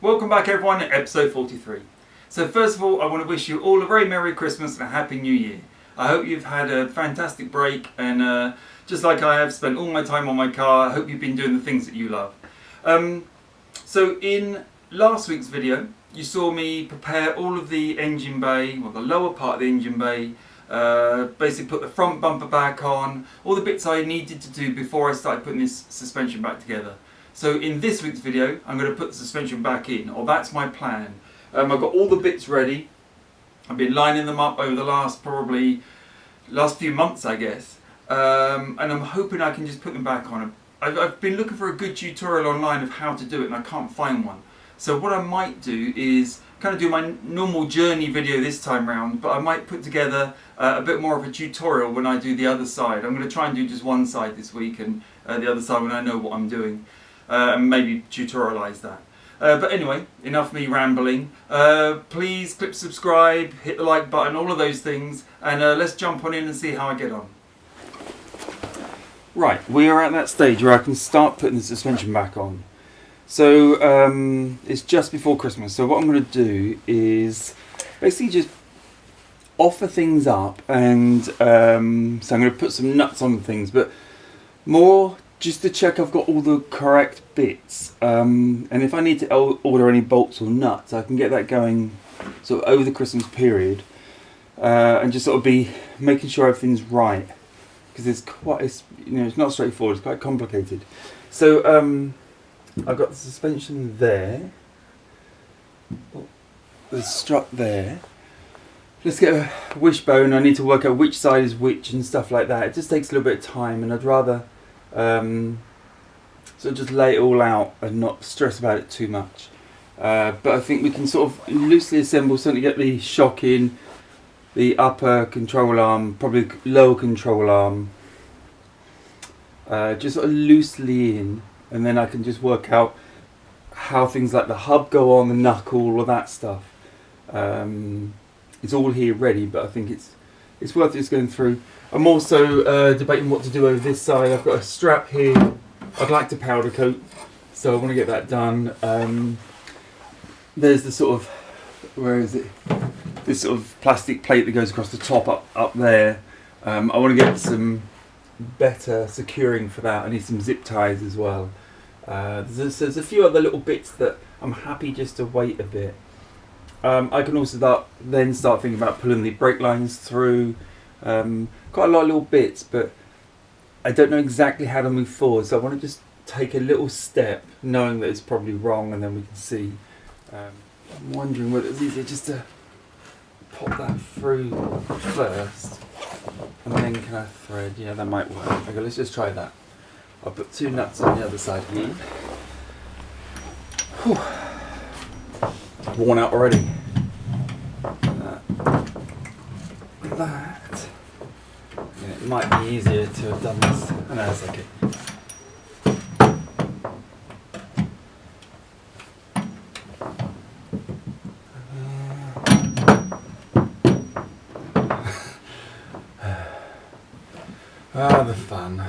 Welcome back everyone to episode 43. So first of all, I want to wish you all a very Merry Christmas and a Happy New Year. I hope you've had a fantastic break and just like I have, spent all my time on my car. I hope you've been doing the things that you love. So in last week's video, you saw me prepare all of the engine bay, well the lower part of the engine bay, basically put the front bumper back on, all the bits I needed to do before I started putting this suspension back together. So in this week's video, I'm going to put the suspension back in, or that's my plan. I've got all the bits ready. I've been lining them up over the last few months, I guess. And I'm hoping I can just put them back on. I've been looking for a good tutorial online of how to do it and I can't find one. So what I might do is kind of do my normal journey video this time round, but I might put together a bit more of a tutorial when I do the other side. I'm going to try and do just one side this week and the other side when I know what I'm doing. And maybe tutorialise that. But anyway, enough me rambling. Please click subscribe, hit the like button, all of those things, and let's jump on in and see how I get on. Right, we are at that stage where I can start putting the suspension back on. So it's just before Christmas, so what I'm going to do is basically just offer things up, and so I'm going to put some nuts on things, but more just to check I've got all the correct bits, and if I need to order any bolts or nuts, I can get that going sort of over the Christmas period, and just sort of be making sure everything's right, because it's not straightforward, it's quite complicated. So I've got the suspension there, the strut there. Let's get a wishbone. I need to work out which side is which and stuff like that. It just takes a little bit of time, and I'd rather sort of just lay it all out and not stress about it too much. But I think we can sort of loosely assemble, certainly get the shock in, the upper control arm, probably lower control arm, just sort of loosely in, and then I can just work out how things like the hub go on, the knuckle, all of that stuff. It's all here ready, but I think it's worth just going through. I'm also debating what to do over this side. I've got a strap here. I'd like to powder coat, so I want to get that done. There's the sort of, where is it? This sort of plastic plate that goes across the top up there. I want to get some better securing for that. I need some zip ties as well. There's a few other little bits that I'm happy just to wait a bit. I can also start thinking about pulling the brake lines through. Quite a lot of little bits, but I don't know exactly how to move forward, so I want to just take a little step knowing that it's probably wrong, and then we can see. I'm wondering whether it's easier just to pop that through first and then can I thread? Yeah, that might work. Okay, let's just try that. I'll put two nuts on the other side here. Whew. Worn out already. That. And it might be easier to have done this. Oh, no, that's okay. The fun.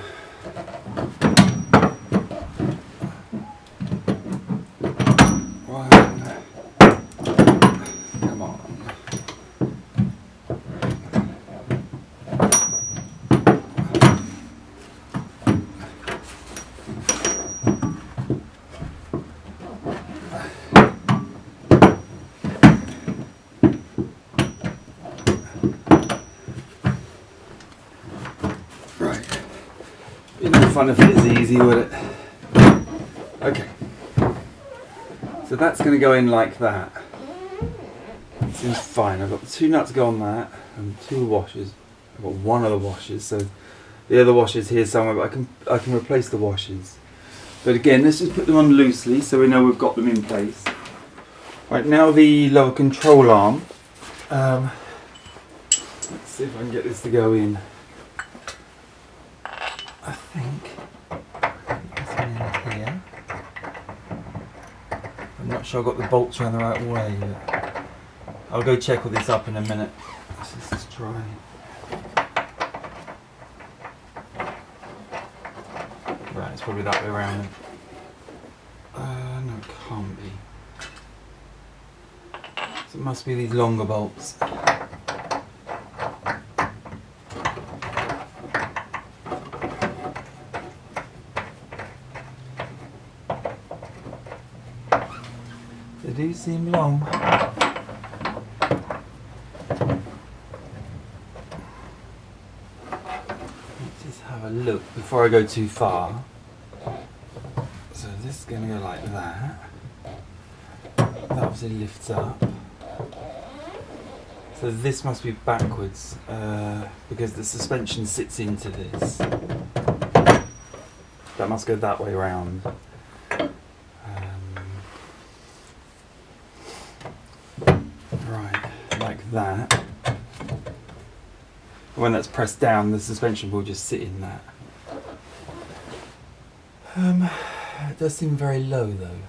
Come on. Right. It'd be fun if it was easy, would it? Okay. So that's going to go in like that. Seems fine. I've got the two nuts go on that and two washers. I've got one of the washers, so the other washer's here somewhere, but I can replace the washers. But again, let's just put them on loosely so we know we've got them in place. Right, now the lower control arm. Let's see if I can get this to go in. I think it's in here. I'm not sure I've got the bolts around the right way, but I'll go check all this up in a minute. Let's just try. Right, it's probably that way around. No, it can't be. So it must be these longer bolts. They do seem long. Let's just have a look before I go too far. So this is going to go like that. That obviously lifts up. So this must be backwards because the suspension sits into this. That must go that way around. Right, like that. When that's pressed down, the suspension will just sit in that. It does seem very low though.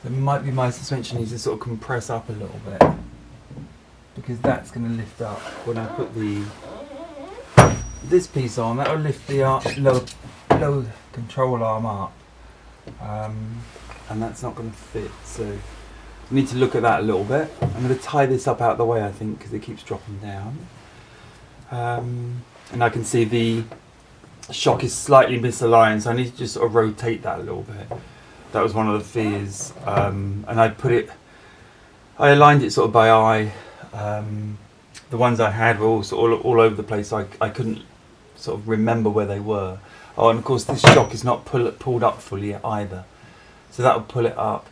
So it might be my suspension needs to sort of compress up a little bit, because that's going to lift up when I put this piece on. That will lift the low control arm up, and that's not going to fit. So I need to look at that a little bit. I'm going to tie this up out of the way, I think, because it keeps dropping down. And I can see the shock is slightly misaligned, so I need to just sort of rotate that a little bit. That was one of the fears, and I aligned it sort of by eye. The ones I had were all over the place, so I couldn't sort of remember where they were. Oh, and of course this shock is not pulled up fully either, so that will pull it up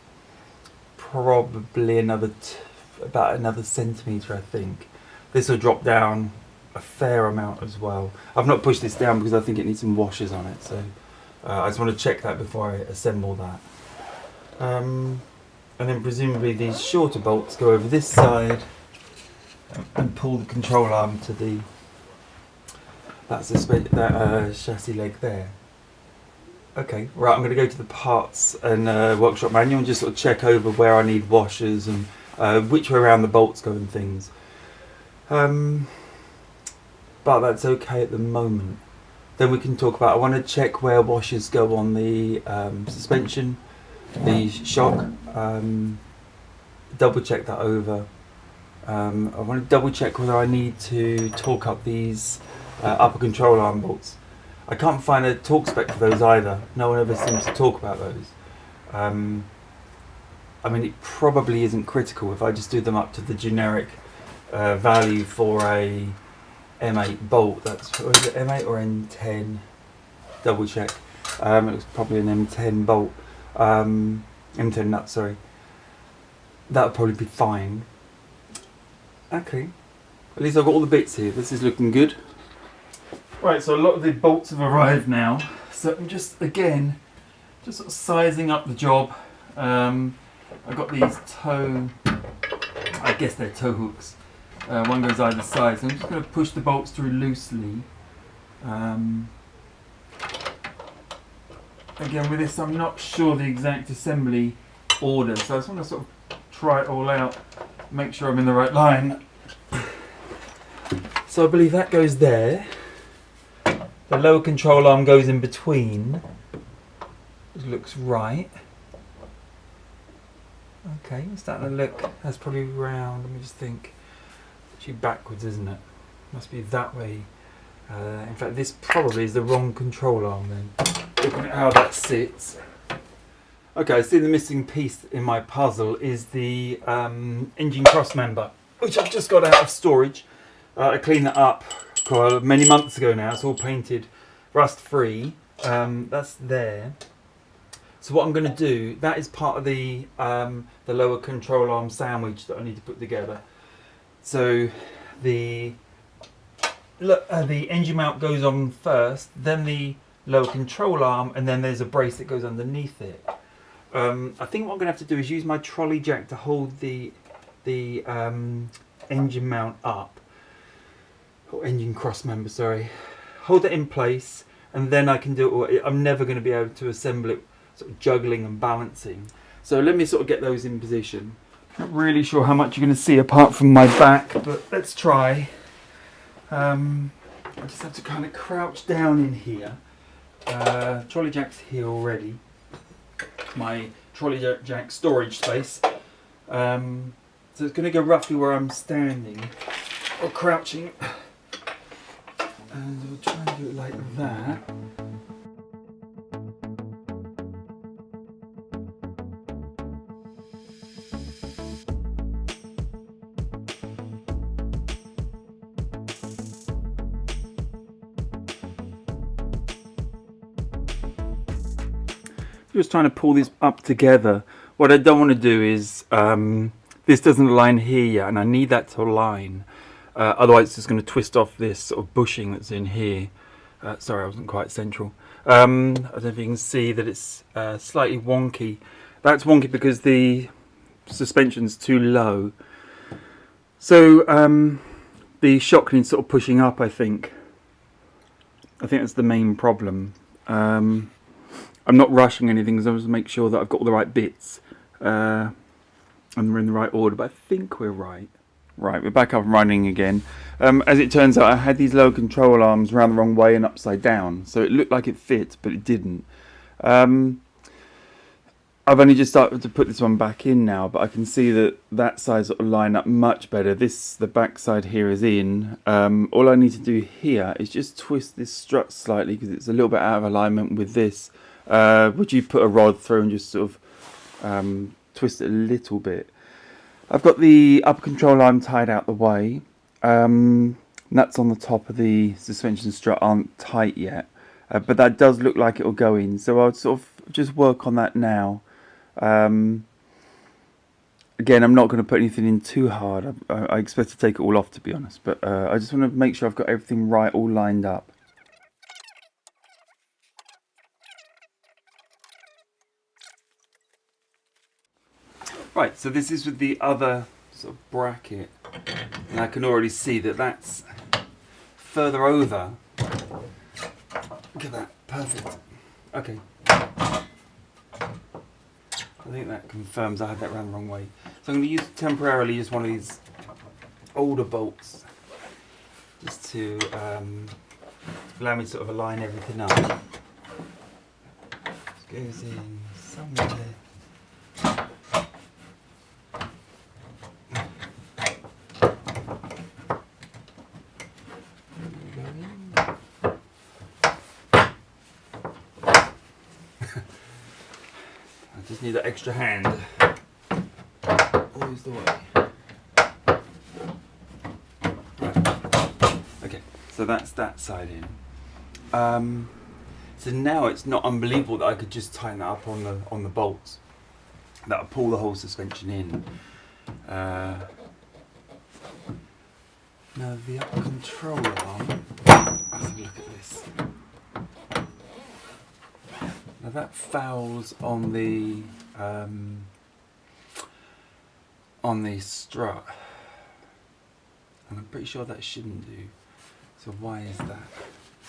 probably about another centimetre, I think. This will drop down a fair amount as well. I've not pushed this down because I think it needs some washers on it, so I just want to check that before I assemble that. And then presumably these shorter bolts go over this side and pull the control arm to that chassis leg there. Okay, right, I'm going to go to the parts and workshop manual and just sort of check over where I need washers and which way around the bolts go and things. But that's okay at the moment. Then we can talk about, I want to check where washers go on the suspension, the shock, double check that over. I want to double check whether I need to torque up these upper control arm bolts. I can't find a torque spec for those either. No one ever seems to talk about those. I mean, it probably isn't critical if I just do them up to the generic value for a M8 bolt. That's, or is it M8 or N10? Double check. It was probably an M10 bolt. M10 nut, sorry. That would probably be fine. Okay. At least I've got all the bits here. This is looking good. Right, so a lot of the bolts have arrived now. So I'm just sort of sizing up the job. I've got these I guess they're tow hooks. One goes either side, so I'm just going to push the bolts through loosely. Again, with this I'm not sure the exact assembly order, so I just want to sort of try it all out, make sure I'm in the right line. So I believe that goes there. The lower control arm goes in between. It looks right. Okay, it's starting to look, that's probably round, let me just think. Actually backwards, isn't it? Must be that way. In fact, this probably is the wrong control arm then. Looking at how that sits. Okay, I see the missing piece in my puzzle is the engine cross member, which I've just got out of storage. I cleaned that up many months ago now. It's all painted rust free. That's there. So what I'm going to do, that is part of the lower control arm sandwich that I need to put together. So the engine mount goes on first, then the lower control arm, and then there's a brace that goes underneath it. I think what I'm going to have to do is use my trolley jack to hold the engine mount up, or engine cross member, sorry. Hold it in place, and then I can do it. I'm never going to be able to assemble it sort of juggling and balancing. So let me sort of get those in position. Not really sure how much you're going to see apart from my back, but let's try. I just have to kind of crouch down in here. Trolley jack's here already. My trolley jack storage space. So it's going to go roughly where I'm standing or crouching, and we'll try and do it like that. Just trying to pull this up together. What I don't want to do is, this doesn't align here yet, and I need that to align. Otherwise it's just going to twist off this sort of bushing that's in here. Sorry, I wasn't quite central. I don't know if you can see that it's slightly wonky. That's wonky because the suspension's too low. So the shock needs sort of pushing up, I think. I think that's the main problem. I'm not rushing anything because I want to make sure that I've got all the right bits and we're in the right order, but I think we're right. Right, we're back up and running again. As it turns out, I had these lower control arms round the wrong way and upside down, so it looked like it fit, but it didn't. I've only just started to put this one back in now, but I can see that that side sort of line up much better. The back side here is in. All I need to do here is just twist this strut slightly because it's a little bit out of alignment with this. Would you put a rod through and just sort of twist it a little bit? I've got the upper control arm tied out the way. Nuts on the top of the suspension strut aren't tight yet, but that does look like it will go in. So I'll sort of just work on that now. Again, I'm not going to put anything in too hard. I expect to take it all off, to be honest, but I just want to make sure I've got everything right, all lined up. Right, so this is with the other sort of bracket, and I can already see that that's further over. Look at that, perfect. Okay. I think that confirms I had that round the wrong way. So I'm going to use temporarily just one of these older bolts, just to allow me to sort of align everything up. This goes in somewhere. Just need that extra hand. Always the way. Right. Okay, so that's that side in. So now it's not unbelievable that I could just tighten that up on the bolts. That'll pull the whole suspension in. Now the up control arm. Let's have a look at this. Now that fouls on the strut, and I'm pretty sure that shouldn't do. So why is that?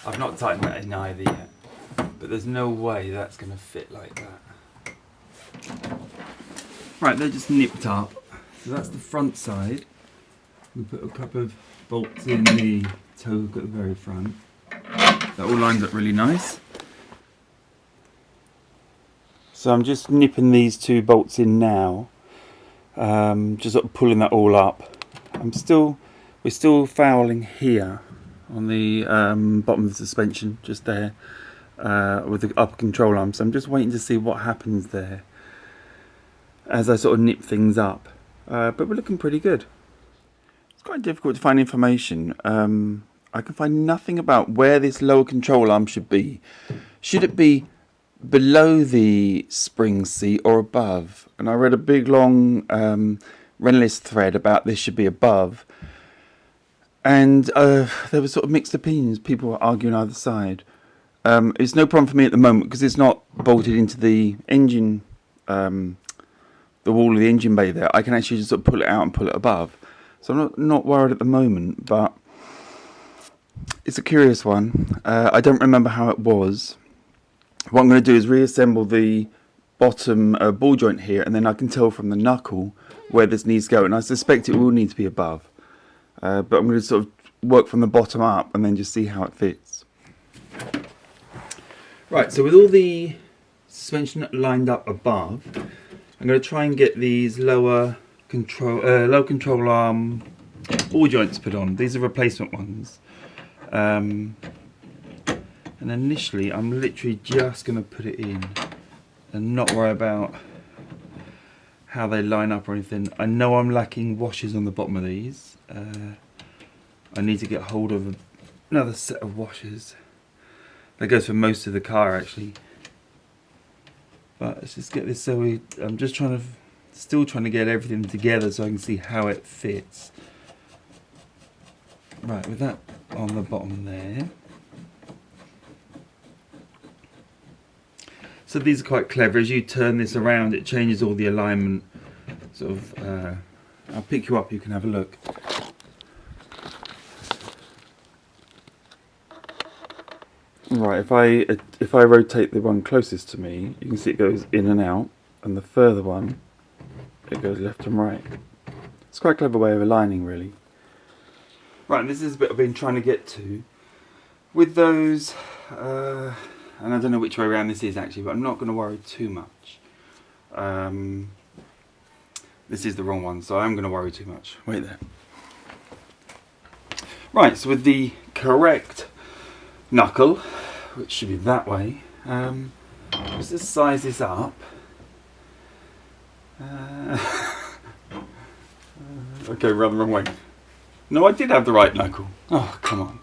I've not tightened that in either yet, but there's no way that's going to fit like that. Right, they're just nipped up. So that's the front side. We put a couple of bolts in the toe hook at the very front. That all lines up really nice. So I'm just nipping these two bolts in now, just sort of pulling that all up. We're still fouling here on the bottom of the suspension, just there, with the upper control arm. So I'm just waiting to see what happens there as I sort of nip things up. But we're looking pretty good. It's quite difficult to find information. I can find nothing about where this lower control arm should be. Should it be below the spring seat or above? And I read a big long Renlist thread about this should be above, and there were sort of mixed opinions. People were arguing either side. It's no problem for me at the moment because it's not bolted into the engine, the wall of the engine bay there. I can actually just sort of pull it out and pull it above, so I'm not worried at the moment, but it's a curious one. I don't remember how it was. What I'm going to do is reassemble the bottom ball joint here, and then I can tell from the knuckle where this needs to go, and I suspect it will need to be above. But I'm going to sort of work from the bottom up and then just see how it fits. Right, so with all the suspension lined up above, I'm going to try and get these lower low control arm ball joints put on. These are replacement ones. And initially I'm literally just going to put it in and not worry about how they line up or anything. I know I'm lacking washers on the bottom of these. I need to get hold of another set of washers. That goes for most of the car actually. But let's just get this I'm just still trying to get everything together so I can see how it fits. Right, with that on the bottom there. So these are quite clever. As you turn this around, it changes all the alignment. Sort of, I'll pick you up. You can have a look. Right, if I rotate the one closest to me, you can see it goes in and out, and the further one, it goes left and right. It's quite a clever way of aligning, really. Right, this is a bit I've been trying to get to. With those, and I don't know which way around this is actually, but I'm not going to worry too much. This is the wrong one, so I'm going to worry too much. Wait there. Right, so with the correct knuckle, which should be that way, let's just size this up. Okay, run the wrong way. No, I did have the right knuckle. Oh, come on.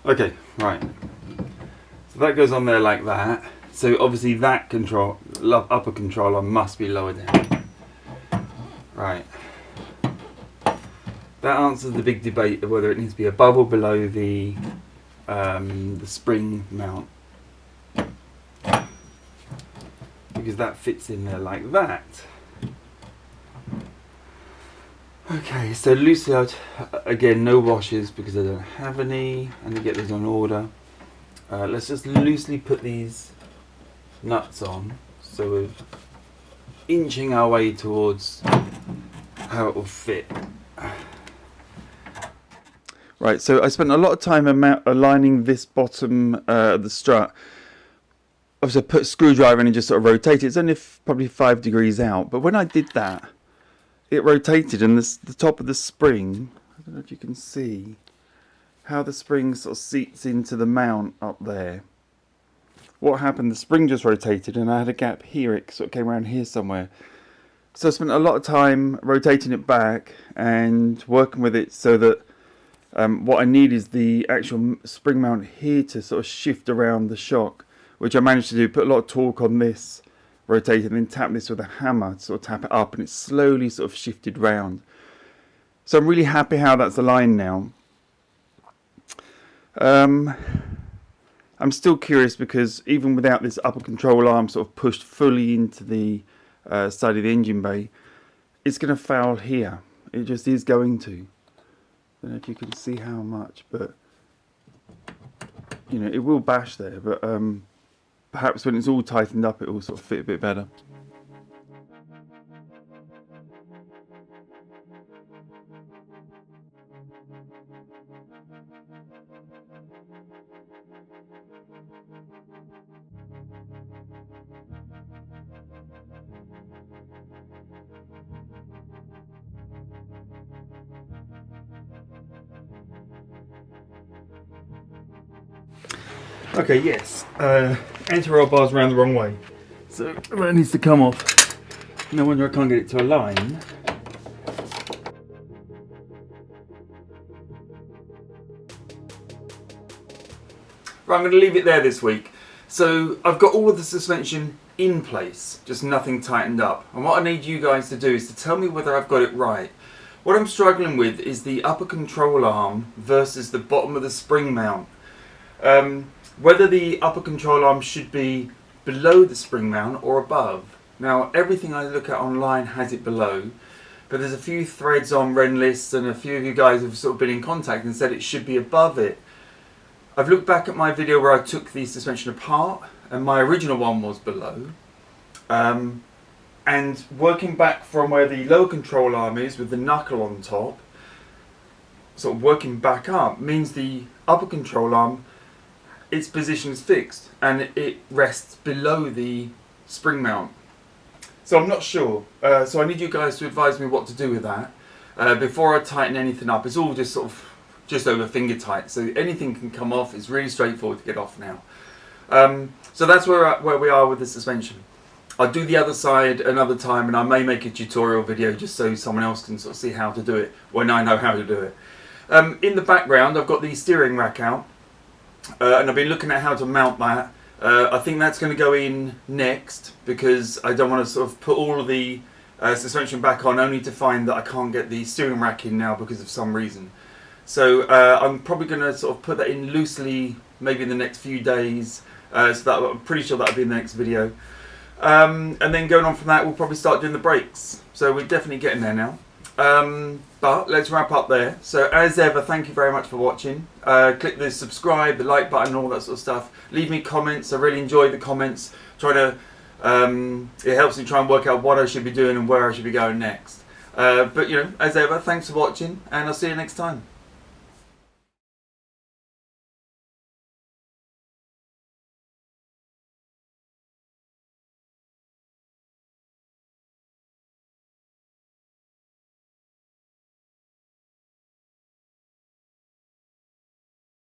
Okay, right. So that goes on there like that. So obviously that upper control arm must be lower down. Right. That answers the big debate of whether it needs to be above or below the spring mount. Because that fits in there like that. Okay, so loosely out, again, no washers because I don't have any, and to get these on order. Let's just loosely put these nuts on, so we're inching our way towards how it will fit. Right, so I spent a lot of time aligning this bottom of the strut. Obviously I put a screwdriver in and just sort of rotate it. It's only probably 5 degrees out, but when I did that, it rotated, and the top of the spring, I don't know if you can see how the spring sort of seats into the mount up there. What happened, the spring just rotated and I had a gap here, it sort of came around here somewhere. So I spent a lot of time rotating it back and working with it so that what I need is the actual spring mount here to sort of shift around the shock, which I managed to do, put a lot of torque on this, rotate it, and then tap this with a hammer to sort of tap it up, and it slowly sort of shifted round. So I'm really happy how that's aligned now. I'm still curious because even without this upper control arm sort of pushed fully into the side of the engine bay, it's going to foul here. It just is going to. I don't know if you can see how much, but you know, it will bash there, but perhaps when it's all tightened up it will sort of fit a bit better. Okay, yes, anti-roll bar's around the wrong way, so that needs to come off. No wonder I can't get it to align. Right, I'm going to leave it there this week. So I've got all of the suspension in place, just nothing tightened up. And what I need you guys to do is to tell me whether I've got it right. What I'm struggling with is the upper control arm versus the bottom of the spring mount. Whether the upper control arm should be below the spring mount or above. Now everything I look at online has it below, but there's a few threads on Renlist and a few of you guys have sort of been in contact and said it should be above it. I've looked back at my video where I took the suspension apart and my original one was below. And working back from where the lower control arm is with the knuckle on top, sort of working back up, means the upper control arm, its position is fixed and it rests below the spring mount. So I'm not sure. So I need you guys to advise me what to do with that. Before I tighten anything up, it's all just sort of just over finger tight. So anything can come off. It's really straightforward to get off now. So that's where we are with the suspension. I'll do the other side another time, and I may make a tutorial video just so someone else can sort of see how to do it when I know how to do it. In the background, I've got the steering rack out, and I've been looking at how to mount that. I think that's going to go in next because I don't want to sort of put all of the suspension back on only to find that I can't get the steering rack in now because of some reason. So I'm probably going to sort of put that in loosely maybe in the next few days, so that I'm pretty sure that'll be in the next video. And then going on from that, we'll probably start doing the brakes. So we're definitely getting there now. But let's wrap up there. So as ever, thank you very much for watching. Click the subscribe, the like button, all that sort of stuff. Leave me comments. I really enjoy the comments. It helps me try and work out what I should be doing and where I should be going next. But you know, as ever, thanks for watching, and I'll see you next time.